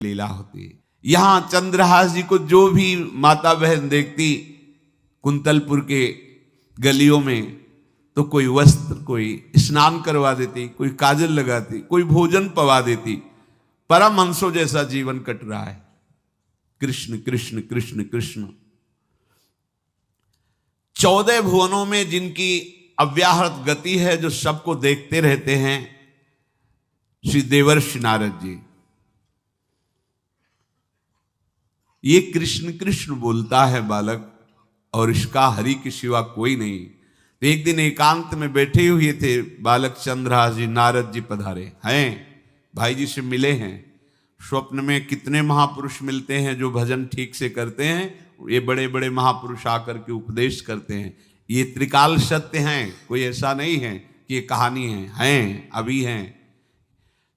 लीला होती है। यहां चंद्रहास जी को जो भी माता बहन देखती कुंतलपुर के गलियों में, तो कोई वस्त्र, कोई स्नान करवा देती, कोई काजल लगाती, कोई भोजन पवा देती। परमहंसों जैसा जीवन कट रहा है। कृष्ण कृष्ण कृष्ण कृष्ण। 14 भुवनों में जिनकी अव्याहत गति है, जो सबको देखते रहते हैं, श्री देवर्षि नारद जी। ये कृष्ण कृष्ण बोलता है बालक, और इसका हरि के सिवा कोई नहीं। तो एक दिन एकांत में बैठे हुए थे बालक चंद्रहास जी, नारद जी पधारे हैं, भाई जी से मिले हैं। स्वप्न में कितने महापुरुष मिलते हैं जो भजन ठीक से करते हैं, ये बड़े बड़े महापुरुष आकर के उपदेश करते हैं। ये त्रिकाल सत्य हैं, कोई ऐसा नहीं है कि ये कहानी हैं, अभी हैं।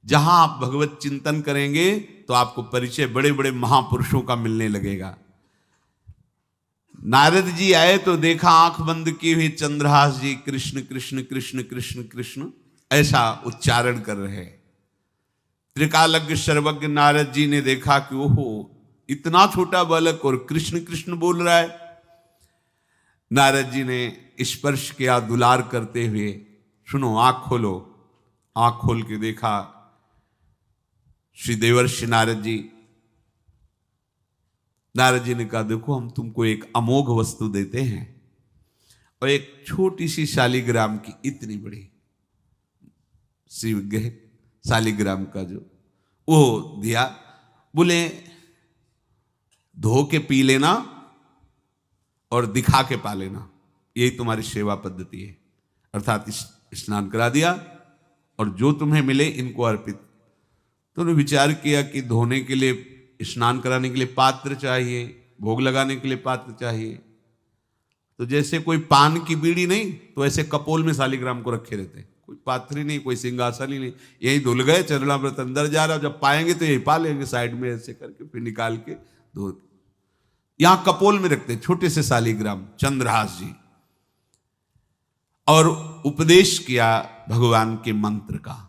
जहां आप भगवत चिंतन करेंगे तो आपको परिचय बड़े बड़े महापुरुषों का मिलने लगेगा। नारद जी आए तो देखा आंख बंद किए हुए चंद्रहास जी कृष्ण कृष्ण कृष्ण कृष्ण कृष्ण ऐसा उच्चारण कर रहे। त्रिकालज्ञ सर्वज्ञ नारद जी ने देखा कि ओहो, इतना छोटा बालक और कृष्ण कृष्ण बोल रहा है। नारद जी ने स्पर्श किया दुलार करते हुए, सुनो आंख खोलो। आंख खोल के देखा श्री देवर्षि नारद जी। नारद जी ने कहा, देखो हम तुमको एक अमोघ वस्तु देते हैं, और एक छोटी सी शालिग्राम की इतनी बड़ी शिवग्रह शालिग्राम का जो वो दिया। बोले धो के पी लेना और दिखा के पा लेना, यही तुम्हारी सेवा पद्धति है। अर्थात स्नान करा दिया और जो तुम्हें मिले इनको अर्पित। तो उन्होंने विचार किया कि धोने के लिए, स्नान कराने के लिए पात्र चाहिए, भोग लगाने के लिए पात्र चाहिए। तो जैसे कोई पान की बीड़ी नहीं, तो ऐसे कपोल में शालिग्राम को रखे रहते हैं। कोई पात्र ही नहीं, कोई सिंहासन ही नहीं, यही धुल गए। चरणामृत अंदर जा रहा, जब पाएंगे तो यही पा लेंगे, साइड में ऐसे करके फिर निकाल के धो। यहां कपोल में रखते छोटे से शालिग्राम चंद्रहास जी, और उपदेश किया भगवान के मंत्र का।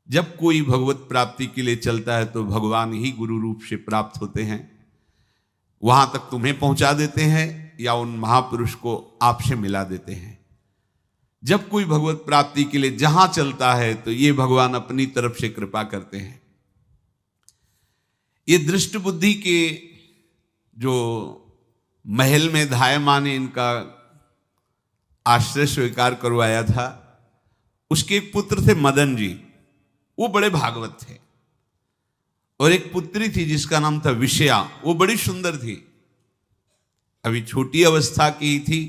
जब कोई भगवत प्राप्ति के लिए चलता है तो भगवान ही गुरु रूप से प्राप्त होते हैं, वहां तक तुम्हें पहुंचा देते हैं या उन महापुरुष को आपसे मिला देते हैं। जब कोई भगवत प्राप्ति के लिए जहां चलता है तो ये भगवान अपनी तरफ से कृपा करते हैं। ये दृष्ट बुद्धि के जो महल में धायमान ने इनका आश्रय स्वीकार करवाया था, उसके एक पुत्र थे मदन जी, वो बड़े भागवत थे। और एक पुत्री थी जिसका नाम था विषया, वो बड़ी सुंदर थी, अभी छोटी अवस्था की ही थी।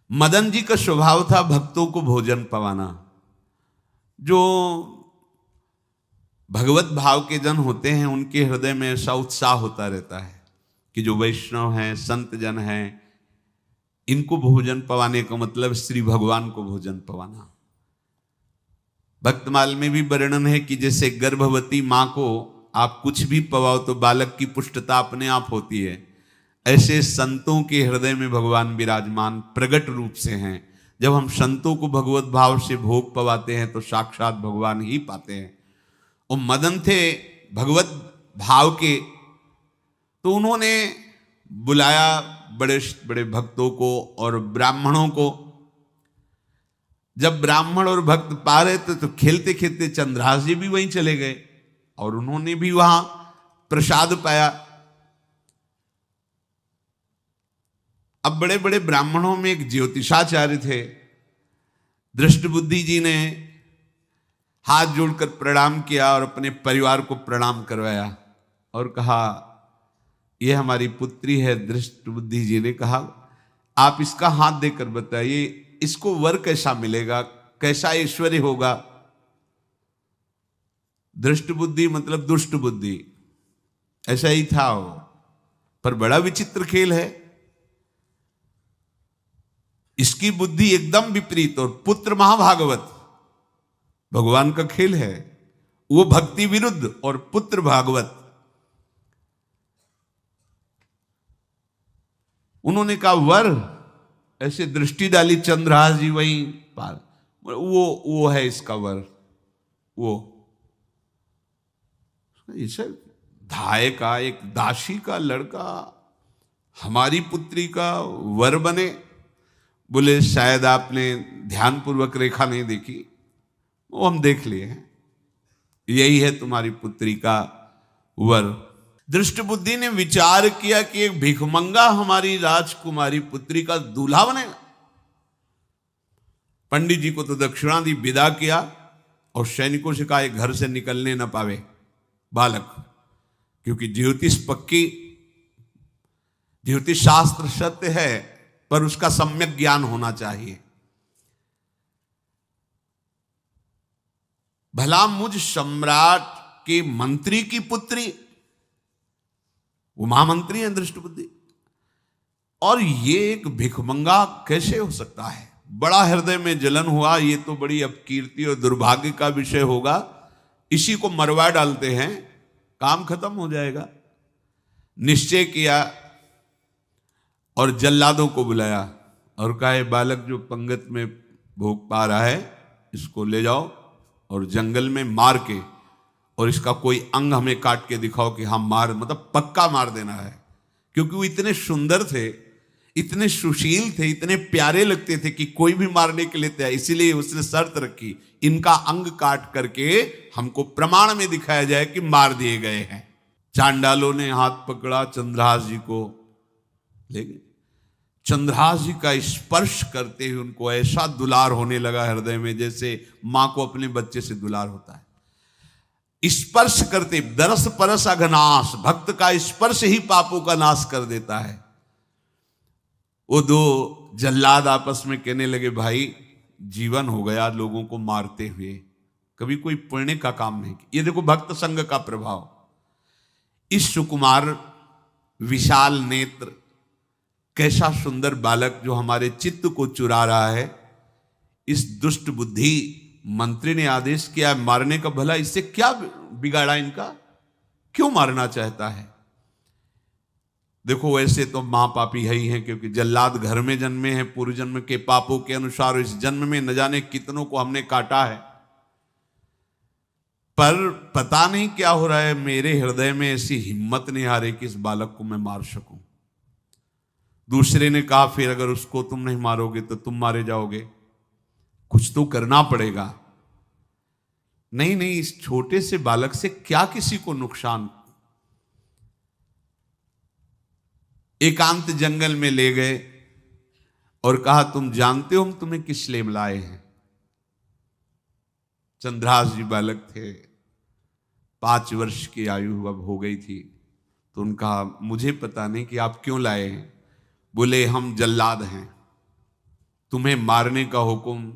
मदन जी का स्वभाव था भक्तों को भोजन पवाना। जो भगवत भाव के जन होते हैं उनके हृदय में ऐसा उत्साह होता रहता है कि जो वैष्णव हैं, संत जन हैं, इनको भोजन पवाने का मतलब श्री भगवान को भोजन पवाना। भक्तमाल में भी वर्णन है कि जैसे गर्भवती मां को आप कुछ भी पवाओ तो बालक की पुष्टता अपने आप होती है, ऐसे संतों के हृदय में भगवान विराजमान प्रगट रूप से हैं। जब हम संतों को भगवत भाव से भोग पवाते हैं तो साक्षात भगवान ही पाते हैं। और मदन थे भगवत भाव के, तो उन्होंने बुलाया बड़े बड़े भक्तों को और ब्राह्मणों को। जब ब्राह्मण और भक्त पा रहे थे तो खेलते खेलते चंद्रहास जी भी वहीं चले गए और उन्होंने भी वहां प्रसाद पाया। अब बड़े बड़े ब्राह्मणों में एक ज्योतिषाचार्य थे। दृष्ट बुद्धि जी ने हाथ जोड़कर प्रणाम किया और अपने परिवार को प्रणाम करवाया और कहा, यह हमारी पुत्री है। दृष्ट बुद्धि जी ने कहा, आप इसका हाथ देकर बताइए, इसको वर कैसा मिलेगा, कैसा ऐश्वर्य होगा। दृष्ट बुद्धि मतलब दुष्ट बुद्धि, ऐसा ही था वो। पर बड़ा विचित्र खेल है, इसकी बुद्धि एकदम विपरीत और पुत्र महाभागवत। भगवान का खेल है, वो भक्ति विरुद्ध और पुत्र भागवत। उन्होंने कहा वर, ऐसे दृष्टि डाली चंद्रहास जी वहीं पार, वो है इसका वर। वो इसे धाय का, एक दासी का लड़का हमारी पुत्री का वर बने? बोले शायद आपने ध्यानपूर्वक रेखा नहीं देखी, वो हम देख लिए हैं, यही है तुम्हारी पुत्री का वर। दृष्ट बुद्धि ने विचार किया कि एक भिखमंगा हमारी राजकुमारी पुत्री का दूल्हा बनेगा। पंडित जी को तो दक्षिणा दी, विदा किया और सैनिकों से कहा घर से निकलने न पावे बालक, क्योंकि ज्योतिष पक्की, ज्योतिष शास्त्र सत्य है, पर उसका सम्यक ज्ञान होना चाहिए। भला मुझ सम्राट के मंत्री की पुत्री, वो महामंत्री हैं दृष्ट बुद्धि, और ये एक भिखमंगा कैसे हो सकता है? बड़ा हृदय में जलन हुआ, ये तो बड़ी अपकीर्ति और दुर्भाग्य का विषय होगा, इसी को मरवा डालते हैं, काम खत्म हो जाएगा। निश्चय किया और जल्लादों को बुलाया और कहा बालक जो पंगत में भोग पा रहा है इसको ले जाओ और जंगल में मार के, और इसका कोई अंग हमें काट के दिखाओ कि हम मार, मतलब पक्का मार देना है। क्योंकि वो इतने सुंदर थे, इतने सुशील थे, इतने प्यारे लगते थे कि कोई भी मारने के लिए तैयार। इसीलिए उसने शर्त रखी, इनका अंग काट करके हमको प्रमाण में दिखाया जाए कि मार दिए गए हैं। चांडालों ने हाथ पकड़ा, चंद्रहास जी को ले गए। चंद्रहास जी का स्पर्श करते हुए उनको ऐसा दुलार होने लगा हृदय में, जैसे मां को अपने बच्चे से दुलार होता है। स्पर्श करते, दरस परस अघनाश, भक्त का स्पर्श ही पापों का नाश कर देता है। वो दो जल्लाद आपस में कहने लगे भाई जीवन हो गया लोगों को मारते हुए, कभी कोई पुण्य का काम नहीं किया। ये देखो भक्त संग का प्रभाव। इस सुकुमार विशाल नेत्र, कैसा सुंदर बालक जो हमारे चित्त को चुरा रहा है, इस दुष्ट बुद्धि मंत्री ने आदेश किया मारने का। भला इससे क्या बिगाड़ा इनका, क्यों मारना चाहता है? देखो वैसे तो मां पापी है ही हैं, क्योंकि जल्लाद घर में जन्मे हैं, पूर्व जन्म के पापों के अनुसार इस जन्म में न जाने कितनों को हमने काटा है। पर पता नहीं क्या हो रहा है, मेरे हृदय में ऐसी हिम्मत नहीं आ रही कि इस बालक को मैं मार सकूं। दूसरे ने कहा फिर अगर उसको तुम नहीं मारोगे तो तुम मारे जाओगे, कुछ तो करना पड़ेगा। नहीं नहीं, इस छोटे से बालक से क्या किसी को नुकसान। एकांत जंगल में ले गए और कहा तुम जानते हो हम तुम्हें किस लिए लाए हैं? चंद्रहास जी बालक थे, 5 वर्ष की आयु अब हो गई थी, तो उनका मुझे पता नहीं कि आप क्यों लाए हैं। बोले हम जल्लाद हैं, तुम्हें मारने का हुक्म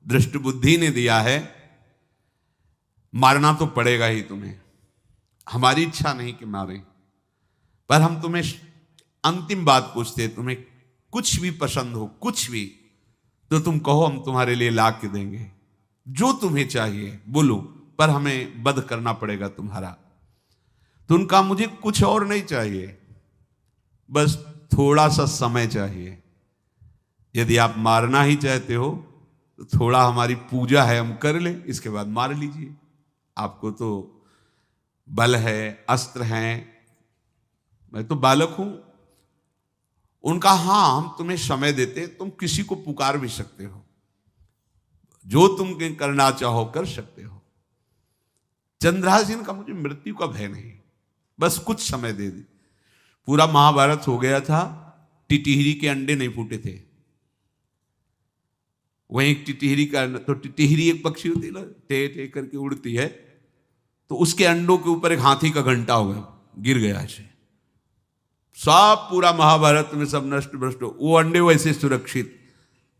दृष्ट बुद्धि ने दिया है, मारना तो पड़ेगा ही तुम्हें। हमारी इच्छा नहीं कि मारें, पर हम तुम्हें अंतिम बात पूछते, तुम्हें कुछ भी पसंद हो, कुछ भी, तो तुम कहो हम तुम्हारे लिए ला के देंगे, जो तुम्हें चाहिए बोलो, पर हमें वध करना पड़ेगा तुम्हारा। तो उनका मुझे कुछ और नहीं चाहिए, बस थोड़ा सा समय चाहिए। यदि आप मारना ही चाहते हो तो थोड़ा हमारी पूजा है हम कर लें, इसके बाद मार लीजिए। आपको तो बल है, अस्त्र हैं, मैं तो बालक हूं। उनका हाँ हम तुम्हें समय देते, तुम किसी को पुकार भी सकते हो, जो तुम करना चाहो कर सकते हो। चंद्रहास जी का मुझे मृत्यु का भय नहीं, बस कुछ समय दे दी। पूरा महाभारत हो गया था, टिटिहरी के अंडे नहीं फूटे थे। वहीं एक टिटिहरी का, तो टिटिहरी एक पक्षी होती है ना, टे टे करके उड़ती है, तो उसके अंडों के ऊपर एक हाथी का घंटा हो गया, गिर गया ऐसे। सब पूरा महाभारत में सब नष्ट भ्रष्ट, वो अंडे वैसे सुरक्षित।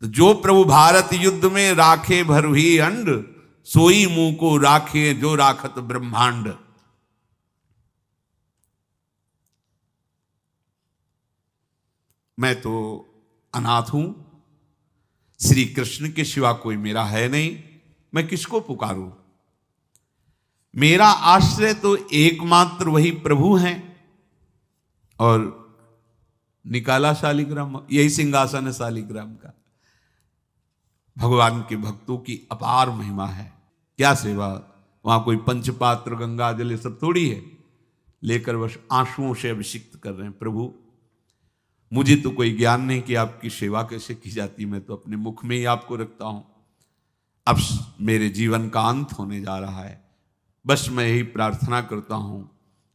तो जो प्रभु भारत युद्ध में राखे भरुही अंड, सोई मुंह को राखे जो राखत ब्रह्मांड। मैं तो अनाथ हूं, श्री कृष्ण के सिवा कोई मेरा है नहीं, मैं किसको पुकारूं? मेरा आश्रय तो एकमात्र वही प्रभु हैं। और निकाला शालिग्राम, यही सिंहासन है शालिग्राम का। भगवान के भक्तों की अपार महिमा है। क्या सेवा, वहां कोई पंचपात्र गंगा जल ये सब थोड़ी है, लेकर बस आंसुओं से अभिषिक्त कर रहे हैं। प्रभु मुझे तो कोई ज्ञान नहीं कि आपकी सेवा कैसे की जाती, मैं तो अपने मुख में ही आपको रखता हूं। अब मेरे जीवन का अंत होने जा रहा है, बस मैं यही प्रार्थना करता हूं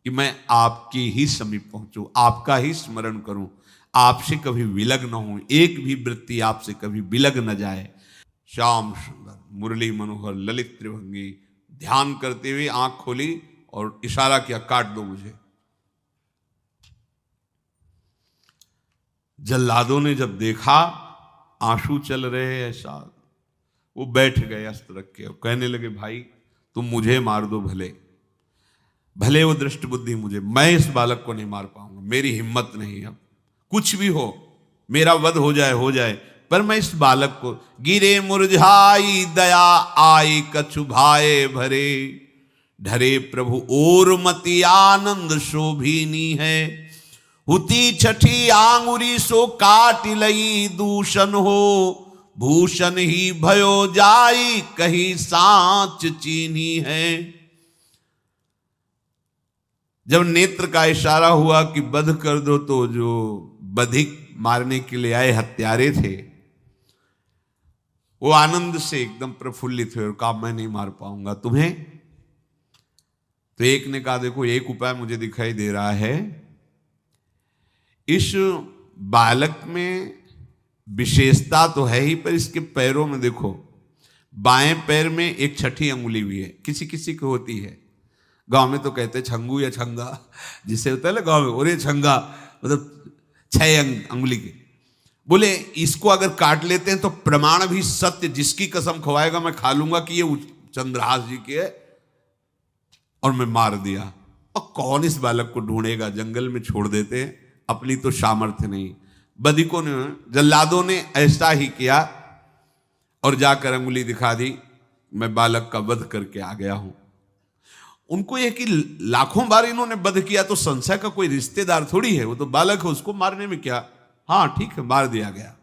कि मैं आपके ही समीप पहुंचूं, आपका ही स्मरण करूं, आपसे कभी विलग न हूं, एक भी वृत्ति आपसे कभी विलग न जाए। श्याम सुंदर मुरली मनोहर ललित त्रिभंगी ध्यान करते हुए आंख खोली और इशारा किया, काट दो मुझे। जल्लादों ने जब देखा आंसू चल रहे हैं ऐसा, वो बैठ गए अस्त्र रख के और कहने लगे, भाई तुम मुझे मार दो, भले भले वो दृष्ट बुद्धि मुझे, मैं इस बालक को नहीं मार पाऊंगा, मेरी हिम्मत नहीं, अब कुछ भी हो, मेरा वध हो जाए, पर मैं इस बालक को। गिरे मुरझाई दया आई कछु भाए भरे, ढरे प्रभु और मति आनंद शोभिनी है। हुती छठी आंगुरी सो काट लई दूषण हो, भूषण ही भयो जाई कहीं सांच चीनी है। जब नेत्र का इशारा हुआ कि वध कर दो, तो जो बधिक मारने के लिए आए हत्यारे थे वो आनंद से एकदम प्रफुल्लित हुए और कहा, मैं नहीं मार पाऊंगा तुम्हें। तो एक ने कहा, देखो एक उपाय मुझे दिखाई दे रहा है, इस बालक में विशेषता तो है ही, पर इसके पैरों में देखो, बाएं पैर में एक छठी अंगुली भी है, किसी किसी को होती है। गांव में तो कहते हैं छंगू या छंगा, जिससे होता है ना गांव में, और ये छंगा मतलब 6 अंगुली के। बोले इसको अगर काट लेते हैं तो प्रमाण भी सत्य, जिसकी कसम खवाएगा मैं खा लूंगा कि ये चंद्रहास जी के है, और मैं मार दिया। और कौन इस बालक को ढूंढेगा, जंगल में छोड़ देते हैं, अपनी तो सामर्थ्य नहीं। बधिकों ने, जल्लादों ने ऐसा ही किया और जाकर अंगुली दिखा दी, मैं बालक का वध करके आ गया हूं। उनको यह कि लाखों बार इन्होंने वध किया, तो संशय का कोई रिश्तेदार थोड़ी है, वो तो बालक है, उसको मारने में क्या। हाँ ठीक है, मार दिया गया।